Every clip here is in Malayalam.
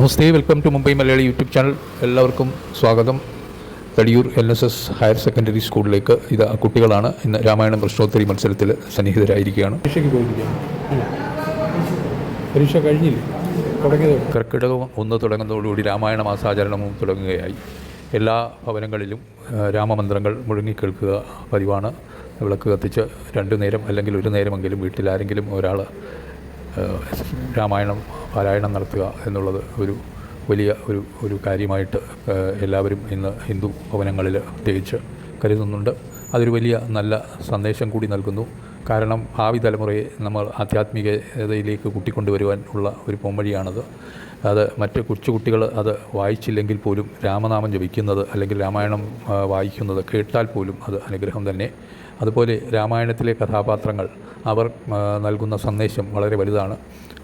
Namaste, welcome to Mumbai Malayali YouTube channel. എല്ലാവർക്കും സ്വാഗതം. തടിയൂർ NSS ഹയർ സെക്കൻഡറി സ്കൂളിലേക്ക് ഇത് കുട്ടികളാണ് ഇന്ന് രാമായണം പ്രശ്നോത്തരി മത്സരത്തിൽ സന്നിഹിതരായിരിക്കുകയാണ്. പരീക്ഷയ്ക്ക് പോയിരിക്കുകയാണ്. പരീക്ഷ കഴിഞ്ഞില്ലേ? തുടങ്ങിയത് കർക്കിടകം 1 തുടങ്ങുന്നതോടുകൂടി രാമായണ മാസാചരണവും തുടങ്ങുകയായി. എല്ലാ ഭവനങ്ങളിലും രാമമന്ത്രങ്ങൾ മുഴങ്ങിക്കേൾക്കുക പതിവാണ്. വിളക്ക് കത്തിച്ച് 2 നേരം അല്ലെങ്കിൽ 1 നേരമെങ്കിലും വീട്ടിലാരെങ്കിലും ഒരാൾ രാമായണം പാരായണം നടത്തുക എന്നുള്ളത് ഒരു വലിയ ഒരു കാര്യമായിട്ട് എല്ലാവരും ഇന്ന് ഹിന്ദു ഭവനങ്ങളിൽ പ്രത്യേകിച്ച് കരുതുന്നുണ്ട്. അതൊരു വലിയ നല്ല സന്ദേശം കൂടി നൽകുന്നു. കാരണം ഭാവി തലമുറയെ നമ്മൾ ആധ്യാത്മികതയിലേക്ക് കൂട്ടിക്കൊണ്ടുവരുവാൻ ഉള്ള ഒരു പോംവഴിയാണത്. അത് മറ്റ് കുട്ടികൾ അത് വായിച്ചില്ലെങ്കിൽ പോലും രാമനാമം ജപിക്കുന്നത് അല്ലെങ്കിൽ രാമായണം വായിക്കുന്നത് കേട്ടാൽ പോലും അത് അനുഗ്രഹം തന്നെ. അതുപോലെ രാമായണത്തിലെ കഥാപാത്രങ്ങൾ അവർ നൽകുന്ന സന്ദേശം വളരെ വലുതാണ്.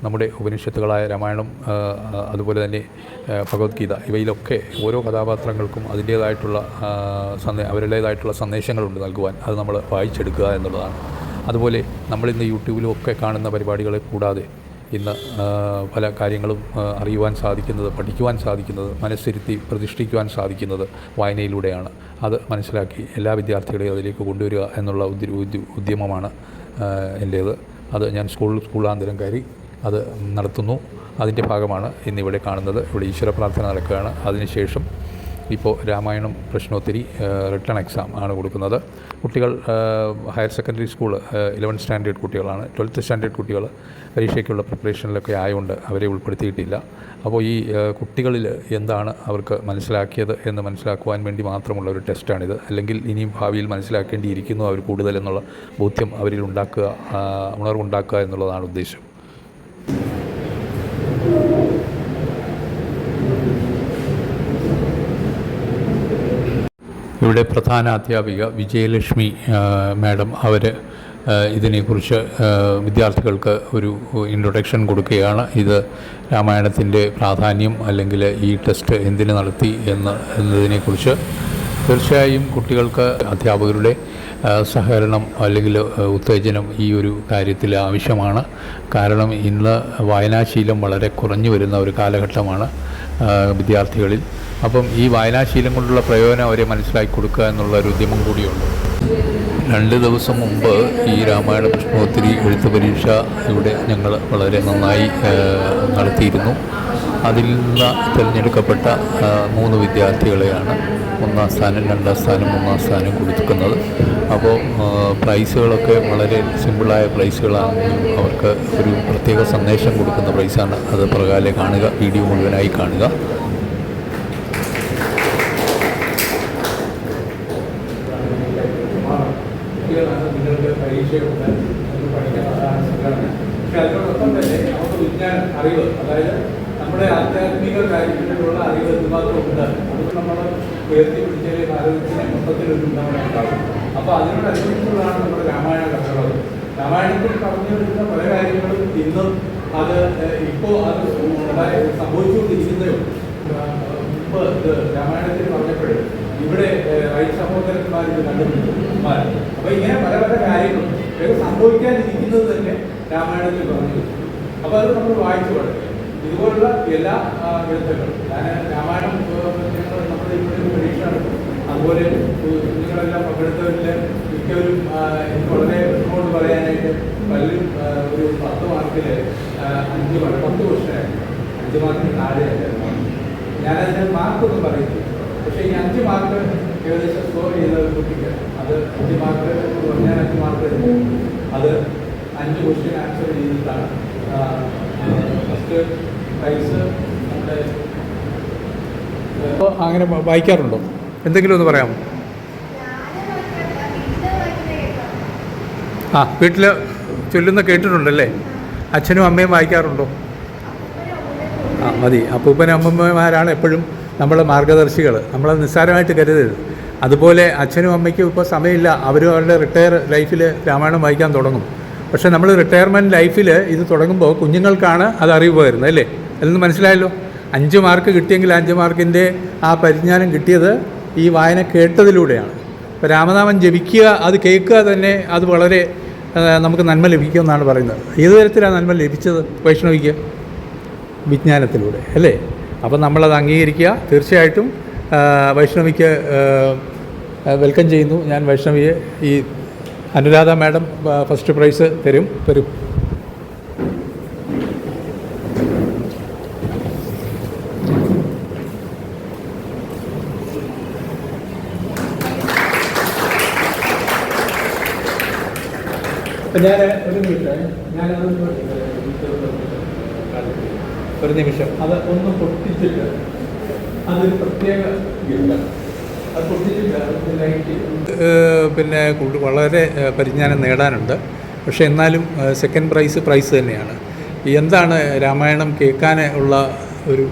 നമ്മുടെ ഉപനിഷത്തുകളായ രാമായണം, അതുപോലെ തന്നെ ഭഗവത്ഗീത, ഇവയിലൊക്കെ ഓരോ കഥാപാത്രങ്ങൾക്കും അതിൻ്റേതായിട്ടുള്ള അവരുടേതായിട്ടുള്ള സന്ദേശങ്ങളുണ്ട് നൽകുവാൻ. അത് നമ്മൾ വായിച്ചെടുക്കുക എന്നുള്ളതാണ്. അതുപോലെ നമ്മളിന്ന് യൂട്യൂബിലും ഒക്കെ കാണുന്ന പരിപാടികളെ കൂടാതെ ഇന്ന് പല കാര്യങ്ങളും അറിയുവാൻ സാധിക്കുന്നത്, പഠിക്കുവാൻ സാധിക്കുന്നത്, മനസ്സിരുത്തി പ്രതിഷ്ഠിക്കുവാൻ സാധിക്കുന്നത് വായനയിലൂടെയാണ്. അത് മനസ്സിലാക്കി എല്ലാ വിദ്യാർത്ഥികളെയും അതിലേക്ക് കൊണ്ടുവരിക എന്നുള്ള ഉദ്യമമാണ് എൻ്റേത്. അത് ഞാൻ സ്കൂളാന്തരം കയറി അത് നടത്തുന്നു. അതിൻ്റെ ഭാഗമാണ് ഇന്നിവിടെ കാണുന്നത്. ഇവിടെ ഈശ്വര പ്രാർത്ഥന നടക്കുകയാണ്. അതിനുശേഷം ഇപ്പോൾ രാമായണം പ്രശ്നോത്തരി റിട്ടൺ എക്സാം ആണ് കൊടുക്കുന്നത്. കുട്ടികൾ higher secondary school 11th standard കുട്ടികളാണ്. 12th സ്റ്റാൻഡേർഡ് കുട്ടികൾ പരീക്ഷയ്ക്കുള്ള പ്രിപ്പറേഷനിലൊക്കെ ആയതുകൊണ്ട് അവരെ ഉൾപ്പെടുത്തിയിട്ടില്ല. അപ്പോൾ ഈ കുട്ടികളിൽ എന്താണ് അവർക്ക് മനസ്സിലാക്കിയത് എന്ന് മനസ്സിലാക്കുവാൻ വേണ്ടി മാത്രമുള്ള ഒരു ടെസ്റ്റാണിത്. അല്ലെങ്കിൽ ഇനിയും ഭാവിയിൽ മനസ്സിലാക്കേണ്ടിയിരിക്കുന്നു അവർ കൂടുതൽ എന്നുള്ള ബോധ്യം അവരിൽ ഉണ്ടാക്കുക, ഉണർവുണ്ടാക്കുക എന്നുള്ളതാണ് ഉദ്ദേശം. ഇവിടെ പ്രധാന അധ്യാപിക വിജയലക്ഷ്മി മാഡം അവർ ഇതിനെക്കുറിച്ച് വിദ്യാർത്ഥികൾക്ക് ഒരു ഇൻട്രൊഡക്ഷൻ കൊടുക്കുകയാണ്. ഇത് രാമായണത്തിൻ്റെ പ്രാധാന്യം അല്ലെങ്കിൽ ഈ ടെസ്റ്റ് എന്തിന് നടത്തി എന്നതിനെക്കുറിച്ച്. തീർച്ചയായും കുട്ടികൾക്ക് അധ്യാപകരുടെ സഹകരണം അല്ലെങ്കിൽ ഉത്തേജനം ഈ ഒരു കാര്യത്തിൽ ആവശ്യമാണ്. കാരണം ഇന്ന് വായനാശീലം വളരെ കുറഞ്ഞു വരുന്ന ഒരു കാലഘട്ടമാണ് വിദ്യാർത്ഥികളിൽ. അപ്പം ഈ വായനാശീലം കൊണ്ടുള്ള പ്രയോജനം അവരെ മനസ്സിലാക്കി കൊടുക്കുക എന്നുള്ള ഒരു ഉദ്യമം കൂടിയുണ്ട്. 2 ദിവസം മുമ്പ് ഈ രാമായണ പ്രശ്നോത്തരി എഴുത്ത് പരീക്ഷ ഇവിടെ ഞങ്ങൾ വളരെ നന്നായി നടത്തിയിരുന്നു. അതിൽ നിന്ന് തിരഞ്ഞെടുക്കപ്പെട്ട 3 വിദ്യാർത്ഥികളെയാണ് 1ാം സ്ഥാനം, 2ാം സ്ഥാനം, 3ാം സ്ഥാനം കൊടുക്കുന്നത്. അപ്പോൾ പ്രൈസുകളൊക്കെ വളരെ സിമ്പിളായ പ്രൈസുകളാണെങ്കിലും അവർക്ക് ഒരു പ്രത്യേക സന്ദേശം കൊടുക്കുന്ന പ്രൈസാണ്. അത് പ്രകാരം കാണുക, വീഡിയോ മുഴുവനായി കാണുക. നിങ്ങൾക്ക് പരീക്ഷയുണ്ട്, പഠിക്കാൻ സംഘടന. പക്ഷെ അതിനോടൊപ്പം തന്നെ നമുക്ക് വിജ്ഞാനം, അറിവ്, അതായത് നമ്മുടെ ആധ്യാത്മിക കാര്യങ്ങളിലുള്ള അറിവ് എന്തുമാത്രം ഉണ്ട്, അതുകൊണ്ട് നമ്മൾ ഉയർത്തിപ്പിടിച്ചാലേ ഭാരതത്തിന് മൊത്തത്തിലൊരു ഉണ്ടാകും. അപ്പോൾ അതിനോടനുബന്ധിച്ചുള്ളതാണ് നമ്മുടെ രാമായണ കഥകൾ. രാമായണത്തിൽ പറഞ്ഞു വരുന്ന പല കാര്യങ്ങളും ഇന്നും അത് ഇപ്പോൾ അത് സംഭവിച്ചുകൊണ്ടിരിക്കുന്നതും മുമ്പ് രാമായണത്തിൽ പറഞ്ഞപ്പോഴും ഇവിടെ റൈറ്റ് സഹോദരന്മാർ ഇത് കണ്ടുപിടിച്ചു. അപ്പോൾ ഇങ്ങനെ പല പല കാര്യങ്ങളും ഇതൊക്കെ സംഭവിക്കാതിരിക്കുന്നത് തന്നെ രാമായണത്തിൽ പറഞ്ഞു. അപ്പോൾ അത് നമ്മൾ വായിച്ചു പഠിക്കും. ഇതുപോലുള്ള എല്ലാ ഗ്രന്ഥങ്ങളും ഞാൻ രാമായണം നമ്മുടെ ഇവിടെ പരീക്ഷ നടത്തും. അതുപോലെ കുഞ്ഞുങ്ങളെല്ലാം പങ്കെടുത്തവരിൽ മിക്കവരും എനിക്ക് വളരെ വിഷമോട് പറയാനായിട്ട് പലരും ഒരു 10 മാർക്കിൽ 5 മാർക്ക് 10 ക്വസ്റ്റനായിരുന്നു. 5 മാർക്കിന് താഴെയായിരുന്നു. ഞാനതിന് മാർക്കൊന്നും പറയുന്നില്ല. പക്ഷേ ഈ 5 മാർക്ക് ഏകദേശം സ്കോർ ചെയ്ത ഒരു കുട്ടിക്ക് അത് 5 മാർക്ക് പറഞ്ഞാൽ 5 മാർക്ക് എടുക്കും. അത് 5 ക്വസ്റ്റ്യൻ ആൻസർ ചെയ്തിട്ടാണ് ഫസ്റ്റ് പ്രൈസ് നമ്മുടെ. അങ്ങനെ വായിക്കാറുണ്ടോ? എന്തെങ്കിലും ഒന്ന് പറയാമോ? വീട്ടിൽ ചൊല്ലുന്ന കേട്ടിട്ടുണ്ടല്ലേ? അച്ഛനും അമ്മയും വായിക്കാറുണ്ടോ? മതി. അപ്പൂപ്പനും അമ്മമ്മമാരാണ് എപ്പോഴും നമ്മളെ മാർഗദർശികൾ. നമ്മളത് നിസ്സാരമായിട്ട് കരുതരുത്. അതുപോലെ അച്ഛനും അമ്മയ്ക്കും ഇപ്പോൾ സമയമില്ല, അവരും അവരുടെ റിട്ടയർ ലൈഫിൽ രാമായണം വായിക്കാൻ തുടങ്ങും. പക്ഷേ നമ്മൾ റിട്ടയർമെൻറ്റ് ലൈഫിൽ ഇത് തുടങ്ങുമ്പോൾ കുഞ്ഞുങ്ങൾക്കാണ് അത് അറിവ് വരുന്നത്, അല്ലേ? അതിൽ മനസ്സിലായല്ലോ. 5 മാർക്ക് കിട്ടിയെങ്കിൽ 5 മാർക്കിൻ്റെ ആ പരിജ്ഞാനം കിട്ടിയത് ഈ വായന കേട്ടതിലൂടെയാണ്. ഇപ്പോൾ രാമനാമം ജപിക്കുക, അത് കേൾക്കുക തന്നെ അത് വളരെ നമുക്ക് നന്മ ലഭിക്കുമെന്നാണ് പറയുന്നത്. ഏത് തരത്തിലാണ് നന്മ ലഭിച്ചത് വൈഷ്ണവിക്ക്? വിജ്ഞാനത്തിലൂടെ, അല്ലേ? അപ്പോൾ നമ്മളത് അംഗീകരിക്കുക. തീർച്ചയായിട്ടും വൈഷ്ണവിക്ക് വെൽക്കം ചെയ്യുന്നു. ഞാൻ വൈഷ്ണവിയെ ഈ അനുരാധ മാഡം ഫസ്റ്റ് പ്രൈസ് തരും. ഞാൻ ഒരു നിമിഷം അത് ഒന്ന് പൊട്ടിച്ചിട്ട് അതൊരു പ്രത്യേക അത് പൊട്ടിച്ചിട്ട് പിന്നെ വളരെ പരിജ്ഞാനം നേടാനുണ്ട്. പക്ഷേ എന്നാലും സെക്കൻഡ് പ്രൈസ് തന്നെയാണ്. എന്താണ് രാമായണം കേൾക്കാൻ ഉള്ള ഒരു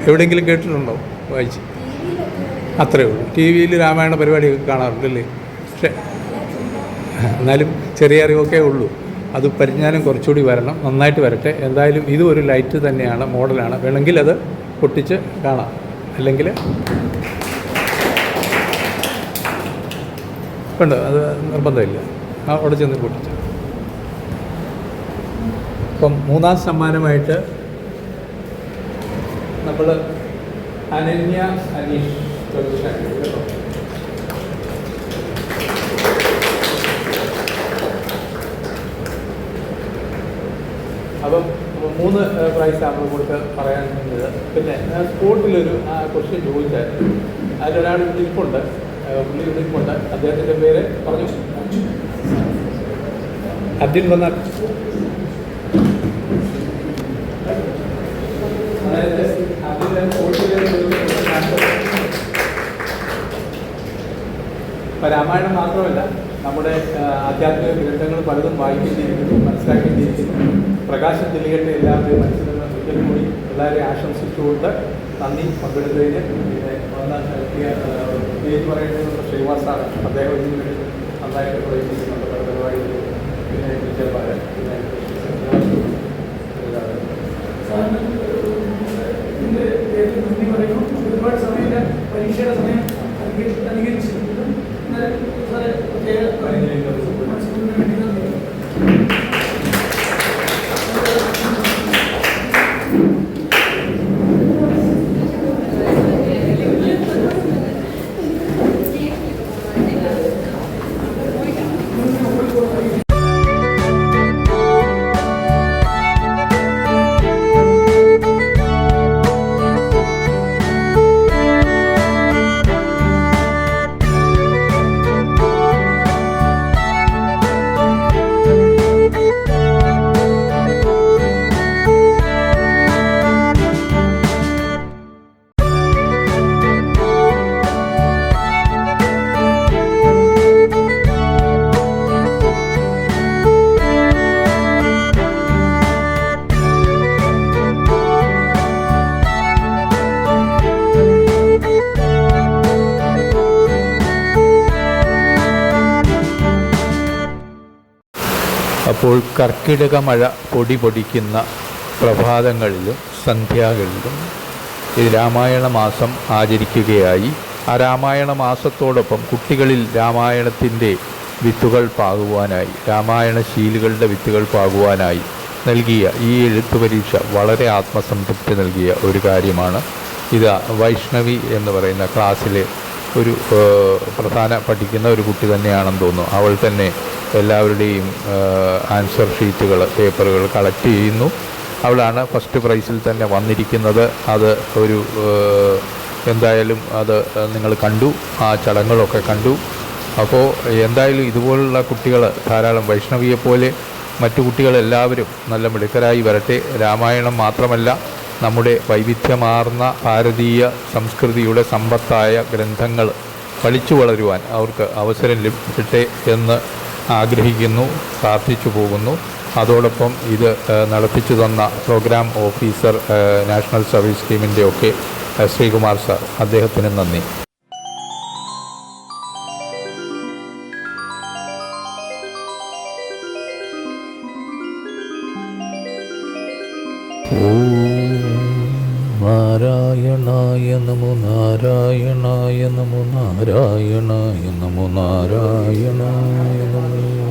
എവിടെയെങ്കിലും കേട്ടിട്ടുണ്ടോ? വായിച്ച് അത്രയേ ഉള്ളൂ. ടി വിയിൽ രാമായണ പരിപാടിയൊക്കെ കാണാറുണ്ടല്ലേ? പക്ഷേ എന്നാലും ചെറിയ അറിവൊക്കെ ഉള്ളൂ. അത് പരിജ്ഞാനം കുറച്ചുകൂടി വരണം, നന്നായിട്ട് വരട്ടെ. എന്തായാലും ഇതും ഒരു ലൈറ്റ് തന്നെയാണ്, മോഡലാണ്. വേണമെങ്കിൽ അത് പൊട്ടിച്ച് കാണാം, അല്ലെങ്കിൽ ഉണ്ട്, അത് നിർബന്ധമില്ല. അവിടെ ചെന്ന് പൊട്ടിച്ച്. ഇപ്പം മൂന്നാം സമ്മാനമായിട്ട് നമ്മൾ അനന്യ അനീഷ് കേട്ടോ. അപ്പം 3 പ്രൈസാണ് നമ്മൾ കൊടുത്ത് പറയാൻ നിന്നത്. പിന്നെ സ്പോർട്ടിലൊരു ക്വസ്റ്റ്യൻ ചോദിച്ചായിരുന്നു. അതിലൊരാൾ ഇരിപ്പുണ്ട്, പുള്ളി ഇരിപ്പുണ്ട്. അദ്ദേഹത്തിൻ്റെ പേര് പറഞ്ഞു, അർജുൻ വന്നാൽ. അതായത് അതിൻ്റെ സ്പോർട്ടിലെ ഇപ്പം രാമായണം മാത്രമല്ല, നമ്മുടെ ആധ്യാത്മിക ഗ്രന്ഥങ്ങൾ പലതും വായിക്കേണ്ടിയിരിക്കുന്നു, മനസ്സിലാക്കേണ്ടിയിരിക്കുന്നു. പ്രകാശം തെളിയട്ടെ എല്ലാവരുടെയും മനസ്സിലുള്ള ഒരിക്കൽ കൂടി എല്ലാവരെയും ആശംസിച്ചുകൊണ്ട് നന്ദി പങ്കെടുത്തതിന്. പിന്നെ വന്ന പേര് പറയേണ്ടത് ശ്രീവാസാണ്. അദ്ദേഹം ഇതിന് വേണ്ടി നന്നായിട്ട് പ്രയത്നിക്കുന്നുണ്ട് പല പരിപാടികളിൽ. പിന്നെ ടീച്ചർമാർ, പിന്നെ ഒരുപാട് സമയമില്ല, പരീക്ഷയുടെ സമയം അധികരിച്ചിട്ടുണ്ട്. അപ്പോൾ കർക്കിടക മഴ പൊടി പൊടിക്കുന്ന പ്രഭാതങ്ങളിലും സന്ധ്യകളിലും ഇത് രാമായണ മാസം ആചരിക്കുകയായി. ആ രാമായണ മാസത്തോടൊപ്പം കുട്ടികളിൽ രാമായണത്തിൻ്റെ വിത്തുകൾ പാകുവാനായി, രാമായണ ശീലുകളുടെ വിത്തുകൾ പാകുവാനായി നൽകിയ ഈ എഴുത്തു പരീക്ഷ വളരെ ആത്മസംതൃപ്തി നൽകിയ ഒരു കാര്യമാണ്. ഇത് വൈഷ്ണവി എന്ന് പറയുന്ന ക്ലാസ്സിലെ ഒരു പ്രധാന പഠിക്കുന്ന ഒരു കുട്ടി തന്നെയാണെന്ന് തോന്നുന്നു. അവൾ തന്നെ എല്ലാവരുടെയും ആൻസർ ഷീറ്റുകൾ, പേപ്പറുകൾ കളക്ട് ചെയ്യുന്നു. അവളാണ് ഫസ്റ്റ് പ്രൈസിൽ തന്നെ വന്നിരിക്കുന്നത്. അത് ഒരു എന്തായാലും അത് നിങ്ങൾ കണ്ടു, ആ ചടങ്ങുകളൊക്കെ കണ്ടു. അപ്പോൾ എന്തായാലും ഇതുപോലുള്ള കുട്ടികൾ ധാരാളം, വൈഷ്ണവിയെപ്പോലെ മറ്റു കുട്ടികളെല്ലാവരും നല്ല മിടുക്കരായി വരട്ടെ. രാമായണം മാത്രമല്ല, നമ്മുടെ വൈവിധ്യമാർന്ന ഭാരതീയ സംസ്കൃതിയുടെ സമ്പത്തായ ഗ്രന്ഥങ്ങൾ പഠിച്ചു വളരുവാൻ അവർക്ക് അവസരം ലഭിക്കട്ടെ എന്ന് ആഗ്രഹിക്കുന്നു, പ്രാർത്ഥിച്ചു പോകുന്നു. അതോടൊപ്പം ഇത് നടത്തിച്ചു തന്ന പ്രോഗ്രാം ഓഫീസർ നാഷണൽ സർവീസ് സ്കീമിൻ്റെ ഒക്കെ ശ്രീകുമാർ സാർ, അദ്ദേഹത്തിന് നന്ദി. നാരായണായ നമോ നാരായണായ നമോ നാരായണായ നമോ നാരായണായ നമോ